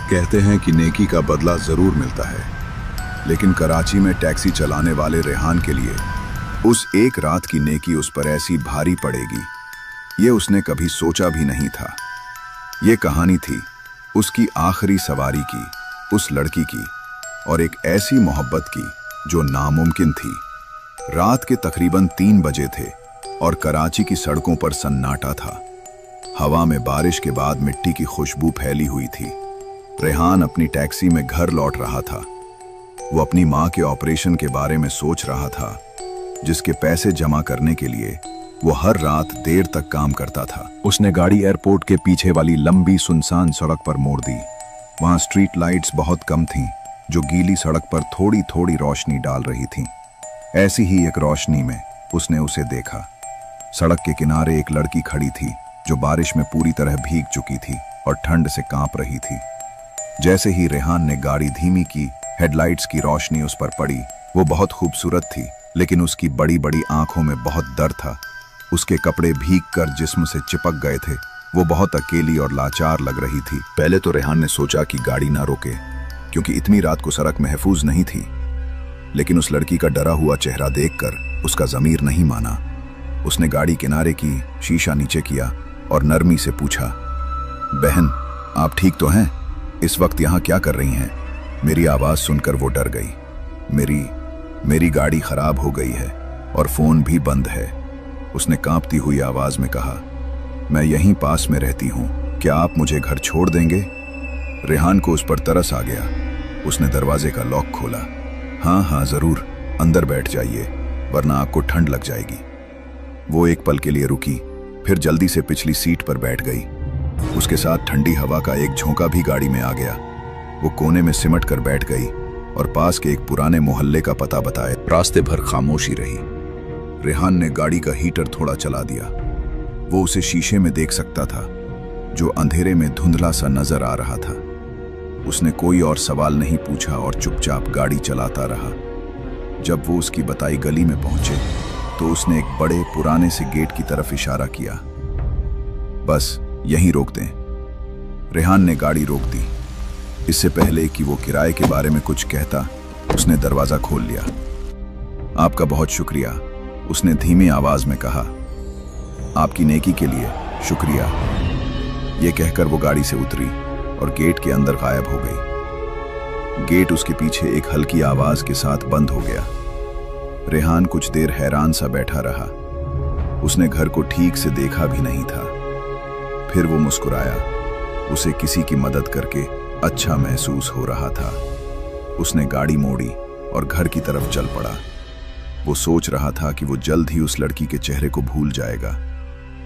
कहते हैं कि नेकी का बदला जरूर मिलता है, लेकिन कराची में टैक्सी चलाने वाले रेहान के लिए उस एक रात की नेकी उस पर ऐसी भारी पड़ेगी, ये उसने कभी सोचा भी नहीं था। ये कहानी थी उसकी आखिरी सवारी की, उस लड़की की, और एक ऐसी मोहब्बत की जो नामुमकिन थी। रात के तकरीबन 3 बजे थे और कराची की सड़कों पर सन्नाटा था। हवा में बारिश के बाद मिट्टी की खुशबू फैली हुई थी। रेहान अपनी टैक्सी में घर लौट रहा था। वो अपनी माँ के ऑपरेशन के बारे में सोच रहा था, जिसके पैसे जमा करने के लिए वो हर रात देर तक काम करता था। उसने गाड़ी एयरपोर्ट के पीछे वाली लंबी सुनसान सड़क पर मोड़ दी। वहाँ स्ट्रीट लाइट्स बहुत कम थीं, जो गीली सड़क पर थोड़ी थोड़ी रोशनी डाल रही थीं। ऐसी ही एक रोशनी में उसने उसे देखा। सड़क के किनारे एक लड़की खड़ी थी जो बारिश में पूरी तरह भीग चुकी थी और ठंड से कांप रही थी। जैसे ही रेहान ने गाड़ी धीमी की, हेडलाइट्स की रोशनी उस पर पड़ी। वो बहुत खूबसूरत थी, लेकिन उसकी बड़ी बड़ी आंखों में बहुत दर्द था। उसके कपड़े भीग कर जिस्म से चिपक गए थे। वो बहुत अकेली और लाचार लग रही थी। पहले तो रेहान ने सोचा कि गाड़ी ना रोके, क्योंकि इतनी रात को सड़क महफूज नहीं थी, लेकिन उस लड़की का डरा हुआ चेहरा देखकर उसका ज़मीर नहीं माना। उसने गाड़ी किनारे की, शीशा नीचे किया और नरमी से पूछा, बहन, आप ठीक तो हैं? इस वक्त यहाँ क्या कर रही हैं? मेरी आवाज़ सुनकर वो डर गई। मेरी गाड़ी खराब हो गई है और फ़ोन भी बंद है। उसने कांपती हुई आवाज़ में कहा, मैं यहीं पास में रहती हूँ, क्या आप मुझे घर छोड़ देंगे? रेहान को उस पर तरस आ गया। उसने दरवाजे का लॉक खोला। हाँ हाँ ज़रूर, अंदर बैठ जाइए, वरना आपको ठंड लग जाएगी। वो एक पल के लिए रुकी, फिर जल्दी से पिछली सीट पर बैठ गई। उसके साथ ठंडी हवा का एक झोंका भी गाड़ी में आ गया। वो कोने में सिमट कर बैठ गई और पास के एक पुराने मोहल्ले का पता बताए। रास्ते भर खामोशी रही। रेहान ने गाड़ी का हीटर थोड़ा चला दिया। वो उसे शीशे में देख सकता था, जो अंधेरे में धुंधला सा नजर आ रहा था। उसने कोई और सवाल नहीं पूछा और चुपचाप गाड़ी चलाता रहा। जब वो उसकी बताई गली में पहुंचे तो उसने एक बड़े पुराने से गेट की तरफ इशारा किया। बस यहीं रोक दें। रेहान ने गाड़ी रोक दी। इससे पहले कि वो किराए के बारे में कुछ कहता, उसने दरवाजा खोल लिया। आपका बहुत शुक्रिया, उसने धीमी आवाज में कहा। आपकी नेकी के लिए शुक्रिया। यह कहकर वो गाड़ी से उतरी और गेट के अंदर गायब हो गई। गेट उसके पीछे एक हल्की आवाज के साथ बंद हो गया। रेहान कुछ देर हैरान सा बैठा रहा। उसने घर को ठीक से देखा भी नहीं था। फिर वो मुस्कुराया। उसे किसी की मदद करके अच्छा महसूस हो रहा था। उसने गाड़ी मोड़ी और घर की तरफ चल पड़ा। वो सोच रहा था कि वो जल्द ही उस लड़की के चेहरे को भूल जाएगा,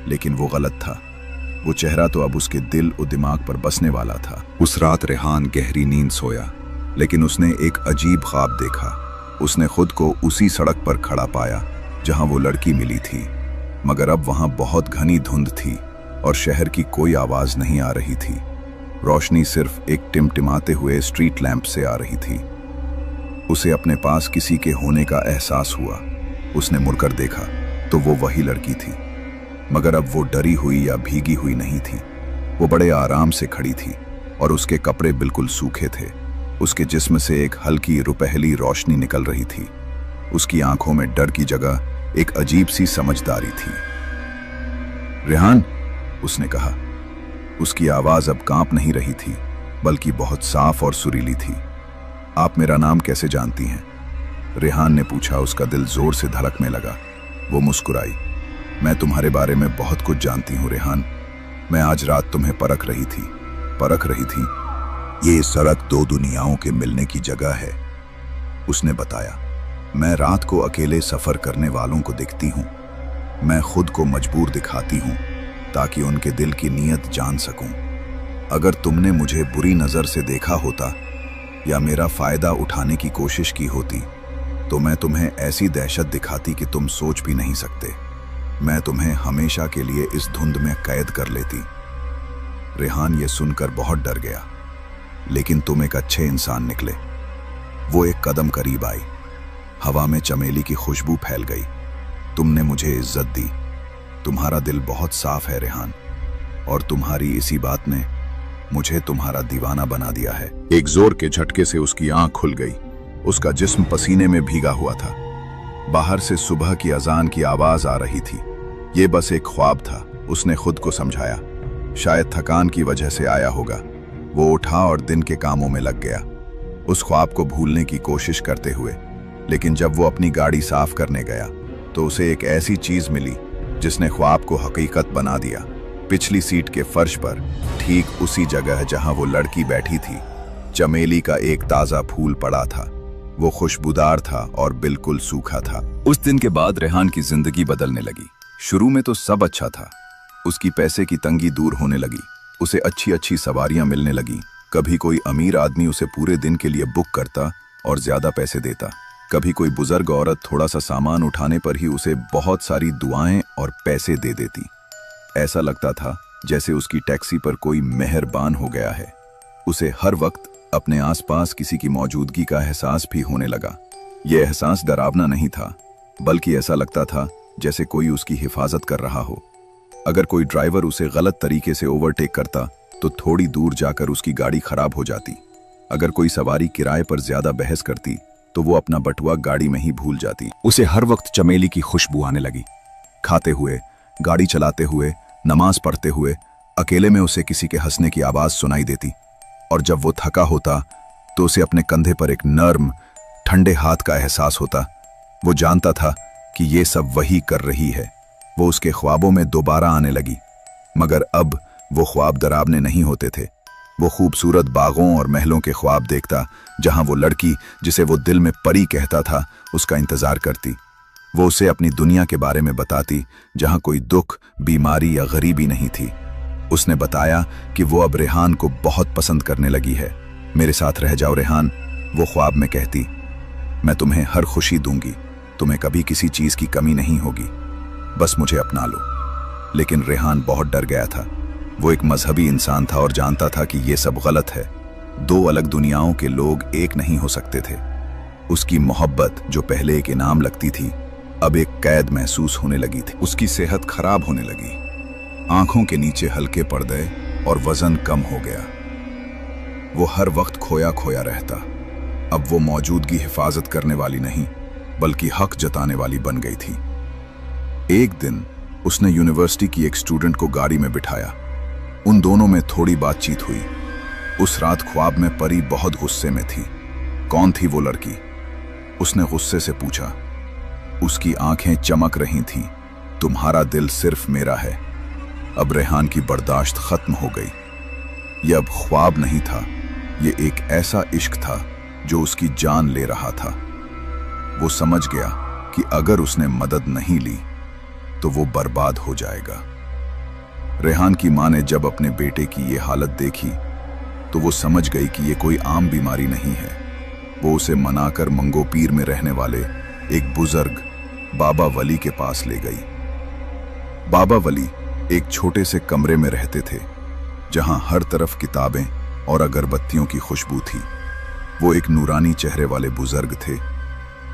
लेकिन वो गलत था। वो चेहरा तो अब उसके दिल और दिमाग पर बसने वाला था। उस रात रेहान गहरी नींद सोया, लेकिन उसने एक अजीब ख्वाब देखा। उसने खुद को उसी सड़क पर खड़ा पाया जहां वो लड़की मिली थी, मगर अब वहां बहुत घनी धुंध थी और शहर की कोई आवाज नहीं आ रही थी। रोशनी सिर्फ एक टिमटिमाते हुए स्ट्रीट लैंप से आ रही थी। उसे अपने पास किसी के होने का एहसास हुआ। उसने मुड़कर देखा तो वो वही लड़की थी, मगर अब वो डरी हुई या भीगी हुई नहीं थी। वो बड़े आराम से खड़ी थी और उसके कपड़े बिल्कुल सूखे थे। उसके जिस्म से एक हल्की रुपहली रोशनी निकल रही थी। उसकी आंखों में डर की जगह एक अजीब सी समझदारी थी। रेहान, उसने कहा। उसकी आवाज अब कांप नहीं रही थी, बल्कि बहुत साफ और सुरीली थी। आप मेरा नाम कैसे जानती हैं? रेहान ने पूछा। उसका दिल जोर से धड़कने लगा। वो मुस्कुराई। मैं तुम्हारे बारे में बहुत कुछ जानती हूँ रेहान। मैं आज रात तुम्हें परख रही थी। ये सड़क 2 दुनियाओं के मिलने की जगह है, उसने बताया। मैं रात को अकेले सफर करने वालों को दिखती हूँ। मैं खुद को मजबूर दिखाती हूँ ताकि उनके दिल की नीयत जान सकूं। अगर तुमने मुझे बुरी नजर से देखा होता या मेरा फायदा उठाने की कोशिश की होती, तो मैं तुम्हें ऐसी दहशत दिखाती कि तुम सोच भी नहीं सकते। मैं तुम्हें हमेशा के लिए इस धुंध में कैद कर लेती। रेहान ये सुनकर बहुत डर गया। लेकिन तुम एक अच्छे इंसान निकले। वो एक कदम करीब आई। हवा में चमेली की खुशबू फैल गई। तुमने मुझे इज्जत दी। तुम्हारा दिल बहुत साफ है रेहान, और तुम्हारी इसी बात ने मुझे तुम्हारा दीवाना बना दिया है। एक जोर के झटके से उसकी आंख खुल गई। उसका जिस्म पसीने में भीगा हुआ था। बाहर से सुबह की अजान की आवाज आ रही थी। ये बस एक ख्वाब था, उसने खुद को समझाया। शायद थकान की वजह से आया होगा। वो उठा और दिन के कामों में लग गया, उस ख्वाब को भूलने की कोशिश करते हुए। लेकिन जब वो अपनी गाड़ी साफ करने गया तो उसे एक ऐसी चीज मिली जिसने ख्वाब को हकीकत बना दिया। पिछली सीट के फर्श पर, ठीक उसी जगह जहां वो लड़की बैठी थी, चमेली का एक ताजा फूल पड़ा था। वो खुशबूदार था और बिल्कुल सूखा था। उस दिन के बाद रेहान की जिंदगी बदलने लगी। शुरू में तो सब अच्छा था। उसकी पैसे की तंगी दूर होने लगी। उसे अच्छी अच्छी सवारियां मिलने लगी। कभी कोई अमीर आदमी उसे पूरे दिन के लिए बुक करता और ज्यादा पैसे देता। कभी कोई बुजुर्ग औरत थोड़ा सा सामान उठाने पर ही उसे बहुत सारी दुआएं और पैसे दे देती। ऐसा लगता था जैसे उसकी टैक्सी पर कोई मेहरबान हो गया है। उसे हर वक्त अपने आसपास किसी की मौजूदगी का एहसास भी होने लगा। यह एहसास डरावना नहीं था, बल्कि ऐसा लगता था जैसे कोई उसकी हिफाजत कर रहा हो। अगर कोई ड्राइवर उसे गलत तरीके से ओवरटेक करता तो थोड़ी दूर जाकर उसकी गाड़ी खराब हो जाती। अगर कोई सवारी किराए पर ज्यादा बहस करती तो वो अपना बटुआ गाड़ी में ही भूल जाती। उसे हर वक्त चमेली की खुशबू आने लगी। खाते हुए, गाड़ी चलाते हुए, नमाज पढ़ते हुए, अकेले में उसे किसी के हंसने की आवाज सुनाई देती। और जब वो थका होता तो उसे अपने कंधे पर एक नर्म, ठंडे हाथ का एहसास होता। वो जानता था कि ये सब वही कर रही है। वो उसके ख्वाबों में दोबारा आने लगी, मगर अब वो ख्वाब डरावने नहीं होते थे। वो खूबसूरत बागों और महलों के ख्वाब देखता, जहां वो लड़की जिसे वो दिल में परी कहता था उसका इंतजार करती। वो उसे अपनी दुनिया के बारे में बताती, जहां कोई दुख, बीमारी या गरीबी नहीं थी। उसने बताया कि वो अब रेहान को बहुत पसंद करने लगी है। मेरे साथ रह जाओ रेहान, वो ख्वाब में कहती। मैं तुम्हें हर खुशी दूंगी, तुम्हें कभी किसी चीज की कमी नहीं होगी, बस मुझे अपना लो। लेकिन रेहान बहुत डर गया था। वो एक मजहबी इंसान था और जानता था कि ये सब गलत है। दो अलग दुनियाओं के लोग एक नहीं हो सकते थे। उसकी मोहब्बत, जो पहले एक इनाम लगती थी, अब एक कैद महसूस होने लगी थी। उसकी सेहत खराब होने लगी। आंखों के नीचे हल्के पर्दे और वजन कम हो गया। वो हर वक्त खोया खोया रहता। अब वो मौजूदगी हिफाजत करने वाली नहीं, बल्कि हक जताने वाली बन गई थी। एक दिन उसने यूनिवर्सिटी की एक स्टूडेंट को गाड़ी में बिठाया। उन दोनों में थोड़ी बातचीत हुई। उस रात ख्वाब में परी बहुत गुस्से में थी। कौन थी वो लड़की? उसने गुस्से से पूछा। उसकी आंखें चमक रही थीं। तुम्हारा दिल सिर्फ मेरा है। अब रेहान की बर्दाश्त खत्म हो गई। यह अब ख्वाब नहीं था, ये एक ऐसा इश्क था जो उसकी जान ले रहा था। वो समझ गया कि अगर उसने मदद नहीं ली तो वो बर्बाद हो जाएगा। रेहान की मां ने जब अपने बेटे की ये हालत देखी तो वो समझ गई कि ये कोई आम बीमारी नहीं है। वो उसे मनाकर मंगोपीर में रहने वाले एक बुजुर्ग बाबा वली के पास ले गई। बाबा वली एक छोटे से कमरे में रहते थे, जहां हर तरफ किताबें और अगरबत्तियों की खुशबू थी। वो एक नूरानी चेहरे वाले बुजुर्ग थे।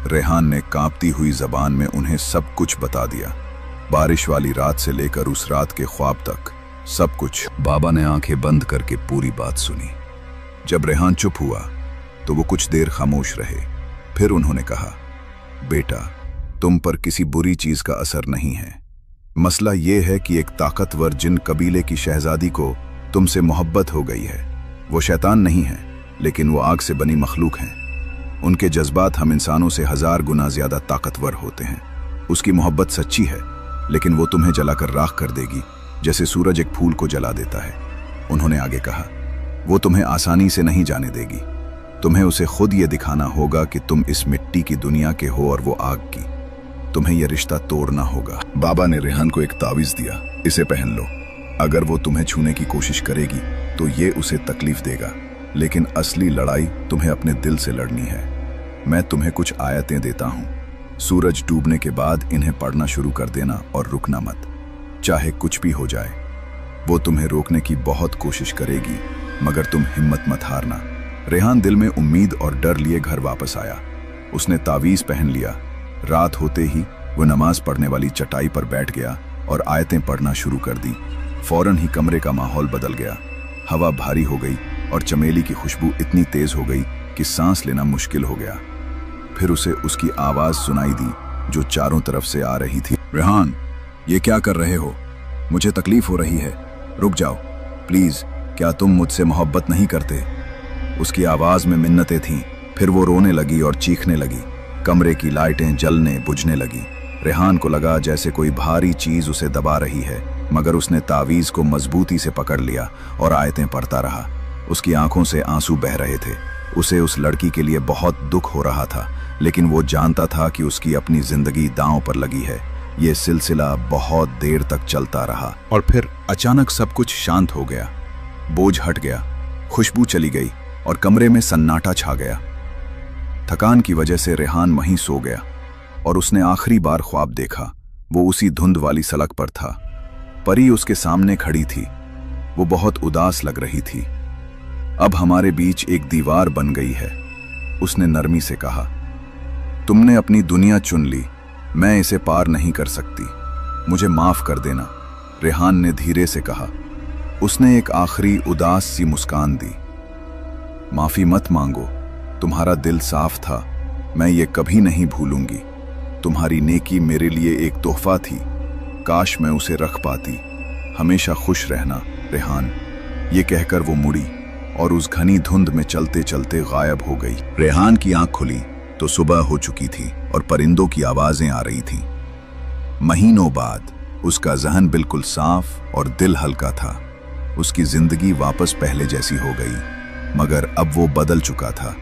रेहान ने कांपती हुई जबान में उन्हें सब कुछ बता दिया, बारिश वाली रात से लेकर उस रात के ख्वाब तक सब कुछ। बाबा ने आंखें बंद करके पूरी बात सुनी। जब रेहान चुप हुआ तो वो कुछ देर खामोश रहे। फिर उन्होंने कहा, बेटा, तुम पर किसी बुरी चीज का असर नहीं है। मसला ये है कि एक ताकतवर जिन कबीले की शहजादी को तुमसे मोहब्बत हो गई है। वो शैतान नहीं है, लेकिन वो आग से बनी मखलूक हैं। उनके जज्बात हम इंसानों से 1000 गुना ज्यादा ताकतवर होते हैं। उसकी मोहब्बत सच्ची है, लेकिन वो तुम्हें जलाकर राख कर देगी, जैसे सूरज एक फूल को जला देता है। उन्होंने आगे कहा, वो तुम्हें आसानी से नहीं जाने देगी। तुम्हें उसे खुद ये दिखाना होगा कि तुम इस मिट्टी की दुनिया के हो और वो आग की। तुम्हें यह रिश्ता तोड़ना होगा। बाबा ने रेहान को एक तावीज दिया, इसे पहन लो। अगर वो तुम्हें छूने की कोशिश करेगी तो ये उसे तकलीफ देगा, लेकिन असली लड़ाई तुम्हें अपने दिल से लड़नी है। मैं तुम्हें कुछ आयतें देता हूं। सूरज डूबने के बाद इन्हें पढ़ना शुरू कर देना और रुकना मत, चाहे कुछ भी हो जाए। वो तुम्हें रोकने की बहुत कोशिश करेगी, मगर तुम हिम्मत मत हारना। रेहान दिल में उम्मीद और डर लिए घर वापस आया। उसने तावीज पहन लिया। रात होते ही वो नमाज पढ़ने वाली चटाई पर बैठ गया और आयतें पढ़ना शुरू कर दी। फौरन ही कमरे का माहौल बदल गया। हवा भारी हो गई और चमेली की खुशबू इतनी तेज हो गई कि सांस लेना मुश्किल हो गया। फिर उसे उसकी आवाज सुनाई दी जो चारों तरफ से आ रही थी। रेहान, ये क्या कर रहे हो? मुझे तकलीफ हो रही है, रुक जाओ प्लीज। क्या तुम मुझसे मोहब्बत नहीं करते? उसकी आवाज में मिन्नतें थीं। फिर वो रोने लगी और चीखने लगी। कमरे की लाइटें जलने बुझने लगी। रेहान को लगा जैसे कोई भारी चीज उसे दबा रही है, मगर उसने तावीज को मजबूती से पकड़ लिया और आयतें पढ़ता रहा। उसकी आंखों से आंसू बह रहे थे। उसे उस लड़की के लिए बहुत दुख हो रहा था, लेकिन वो जानता था कि उसकी अपनी जिंदगी दांव पर लगी है। ये सिलसिला बहुत देर तक चलता रहा और फिर अचानक सब कुछ शांत हो गया। बोझ हट गया, खुशबू चली गई और कमरे में सन्नाटा छा गया। थकान की वजह से रेहान वहीं सो गया और उसने आखिरी बार ख्वाब देखा। वो उसी धुंध वाली सड़क पर था। परी उसके सामने खड़ी थी। वो बहुत उदास लग रही थी। अब हमारे बीच एक दीवार बन गई है, उसने नरमी से कहा। तुमने अपनी दुनिया चुन ली, मैं इसे पार नहीं कर सकती, मुझे माफ कर देना, रेहान ने धीरे से कहा। उसने एक आखिरी उदास सी मुस्कान दी। माफी मत मांगो, तुम्हारा दिल साफ था, मैं ये कभी नहीं भूलूंगी। तुम्हारी नेकी मेरे लिए एक तोहफा थी, काश मैं उसे रख पाती। हमेशा खुश रहना रेहान। ये कहकर वो मुड़ी और उस घनी धुंध में चलते चलते गायब हो गई। रेहान की आंख खुली तो सुबह हो चुकी थी और परिंदों की आवाजें आ रही थीं। महीनों बाद उसका जहन बिल्कुल साफ और दिल हल्का था। उसकी जिंदगी वापस पहले जैसी हो गई, मगर अब वो बदल चुका था।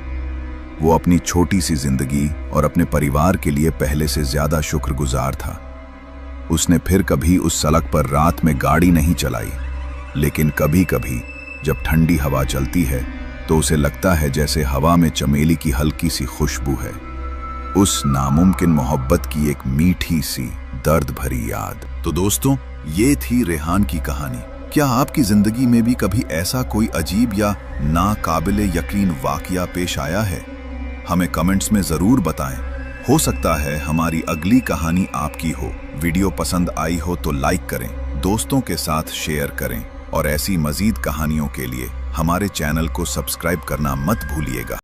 वो अपनी छोटी सी जिंदगी और अपने परिवार के लिए पहले से ज्यादा शुक्रगुजार था। उसने फिर कभी उस सड़क पर रात में गाड़ी नहीं चलाई, लेकिन कभी कभी जब ठंडी हवा चलती है तो उसे लगता है जैसे हवा में चमेली की हल्की सी खुशबू है। उस नामुमकिन मोहब्बत की एक मीठी सी दर्द भरी याद। तो दोस्तों, ये थी रेहान की कहानी। क्या आपकी जिंदगी में भी कभी ऐसा कोई अजीब या नाकाबिले यकीन वाकया पेश आया है? हमें कमेंट्स में जरूर बताएं। हो सकता है हमारी अगली कहानी आपकी हो। वीडियो पसंद आई हो तो लाइक करें, दोस्तों के साथ शेयर करें और ऐसी मजीद कहानियों के लिए हमारे चैनल को सब्सक्राइब करना मत भूलिएगा।